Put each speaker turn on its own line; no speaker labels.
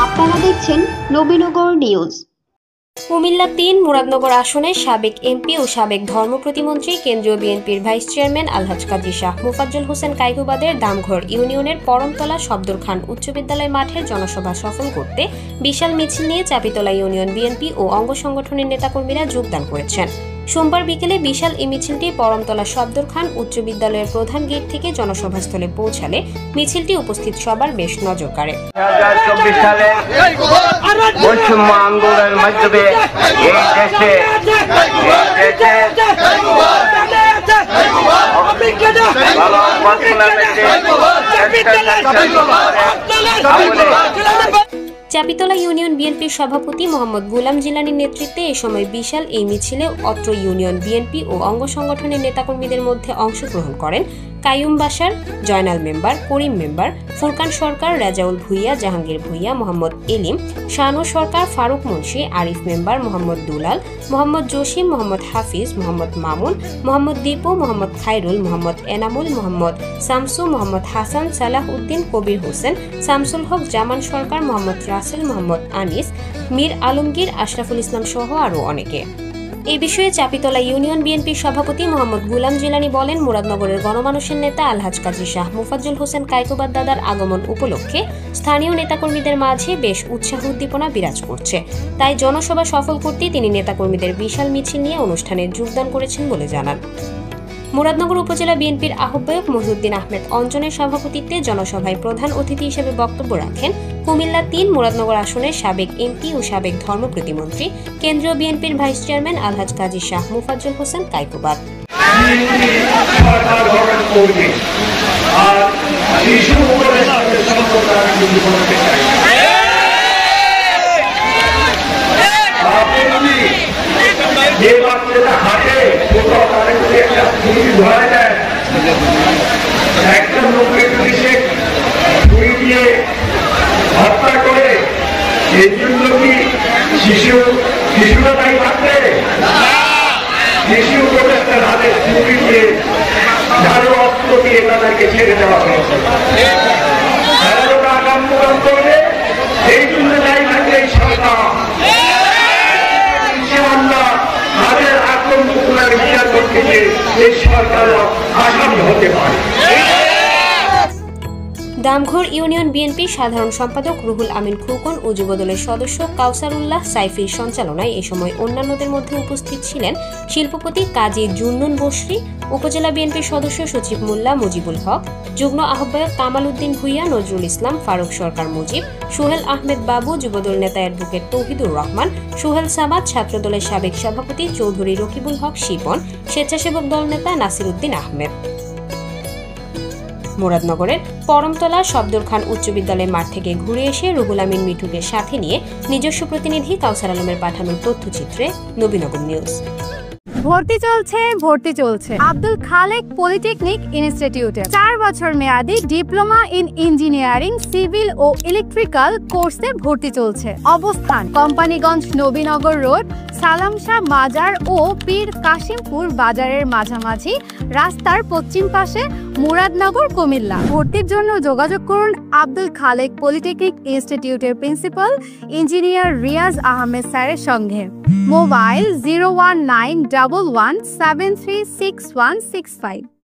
আপনারা দেখছেন নবীনগর নিউজ।
কুমিল্লা ৩ মুরাদনগর আসনের সাবেক এমপি ও সাবেক ধর্ম প্রতিমন্ত্রী কেন্দ্রীয় বিএনপির ভাইস চেয়ারম্যান আলহাজ কাজী শাহ মোফাজ্জল হোসেন কাইকুবাদের দামঘর ইউনিয়নের পরমতলা সফদর খান উচ্চ বিদ্যালয় মাঠের জনসভা সফল করতে বিশাল মিছিল নিয়ে চাপিতলা ইউনিয়ন বিএনপি ও অঙ্গ সংগঠনের নেতাকর্মীরা যোগদান করেছেন। সোমবার বিকেলে বিশাল এই মিছিলটি পরমতলা সফদর খান উচ্চ বিদ্যালয়ের প্রধান গেট থেকে জনসভাস্থলে পৌঁছালে মিছিলটি উপস্থিত সবার বেশ নজর কাড়ে।
2024 সালে বৈষম্য আন্দোলনের মাধ্যমে
চাপিতলা ইউনিয়ন বিএনপির সভাপতি মোহাম্মদ গুলাম জিলানির নেতৃত্বে এ সময় বিশাল এই মিছিলে অত্র ইউনিয়ন বিএনপি ও অঙ্গ সংগঠনের নেতাকর্মীদের মধ্যে অংশগ্রহণ করেন কাইয়ুম বাশার, জয়নাল মেম্বার, করিম মেম্বার, ফুরকান সরকার, রাজাউল ভুইয়া, জাহাঙ্গীর ভুইয়া, মোহাম্মদ এলিম, শানু সরকার, ফারুক মুন্সি, আরিফ মেম্বার, মোহাম্মদ দুলাল, মোহাম্মদ জসিম, মোহাম্মদ হাফিজ, মোহাম্মদ মামুন, মোহাম্মদ দীপু, মোহাম্মদ খায়রুল, মোহাম্মদ এনামুল, মোহাম্মদ শামসু, মোহাম্মদ হাসান, সালাহ উদ্দিন, কবির হোসেন, শামসুল হক, জামান সরকার, মোহাম্মদ রাসেল, মোহাম্মদ আনিস, মীর আলমগীর, আশরাফুল ইসলাম সহ আরও অনেকে। এই বিষয়ে চাপিতলা ইউনিয়ন বিএনপির সভাপতি মোহাম্মদ গুলাম জিলানি বলেন, মুরাদনগরের গণমানুষের নেতা আলহাজ কাজী শাহ মোফাজ্জল হোসেন কাইকুবাদ দাদার আগমন উপলক্ষে স্থানীয় নেতাকর্মীদের মাঝে বেশ উৎসাহ উদ্দীপনা বিরাজ করছে। তাই জনসভা সফল করতে তিনি নেতাকর্মীদের বিশাল মিছিল নিয়ে অনুষ্ঠানে যোগদান করেছেন বলে জানান। মুরাদনগর উপজেলা বিএনপির আহ্বায়ক মহিউদ্দিন আহমেদ অঞ্জনের সভাপতিত্বে জনসভায় প্রধান অতিথি হিসেবে বক্তব্য রাখেন কুমিল্লা ৩ মুরাদনগর আসনের সাবেক এমপি ও সাবেক ধর্ম প্রতিমন্ত্রী কেন্দ্রীয় বিএনপির ভাইস চেয়ারম্যান আলহাজ কাজী শাহ মোফাজ্জল হোসেন কাইকুবাদ।
হত্যা করে এই জন্য কি শিশুরা তাই থাকবে? শিশু উপদেষ্টার হাতে ছুরি দিয়ে ঝাড়ু অস্ত্র দিয়ে তাদেরকে ছেড়ে দেওয়া হয়েছে। আগাম প্রদান করবে এই জন্য তাই থাকবে এই সরকার তাদের আক্রমণের বিচার করতে গিয়ে এই সরকারও আসামি হতে পারে।
দামঘর ইউনিয়ন বিএনপির সাধারণ সম্পাদক রুহুল আমিন খোকন ও যুবদলের সদস্য কাউসার উল্লাহ সাইফির সঞ্চালনায় এ সময় অন্যান্যদের মধ্যে উপস্থিত ছিলেন শিল্পপতি কাজী জুন্নুন বসরি, উপজেলা বিএনপির সদস্য সচিব মোল্লা মুজিবুল হক, যুগ্ম আহ্বায়ক কামাল উদ্দিন ভুইয়া, নজরুল ইসলাম, ফারুক সরকার মুজিব, সোহেল আহমেদ বাবু, যুবদল নেতা অ্যাডভোকেট তৌহিদুর রহমান, সোহেল সামাদ, ছাত্রদলের সাবেক সভাপতি চৌধুরী রকিবুল হক শিপন, স্বেচ্ছাসেবক দল নেতা নাসির উদ্দিন আহমেদ। মুরাদনগরের পরমতলা সফদর খান উচ্চ বিদ্যালয়ের মাঠ থেকে ঘুরে এসে রুহুল আমিন মিঠুকে সাথে নিয়ে নিজস্ব প্রতিনিধি কাউসার আলমের পাঠানো তথ্যচিত্রে নবীনগর নিউজ।
ভর্তি চলছে আব্দুল খালেক পলিটেকনিক ইনস্টিটিউটে 4 বছর মেয়াদী ডিপ্লোমা ইন ইঞ্জিনিয়ারিং সিভিল ও ইলেকট্রিক্যাল কোর্সে ভর্তি চলছে। অবস্থান কোম্পানিগঞ্জ নবীনগর রোড, সালামশাহ মাজার ও পীর কাশিমপুর বাজারের মাঝামাঝি রাস্তার পশ্চিম পাশে, মুরাদনগর, কুমিল্লা। ভর্তির জন্য যোগাযোগ করুন আব্দুল খালেক পলিটেকনিক ইনস্টিটিউটের প্রিন্সিপাল ইঞ্জিনিয়ার রিয়াজ আহমেদ স্যারের সঙ্গে। মোবাইল 01911736165।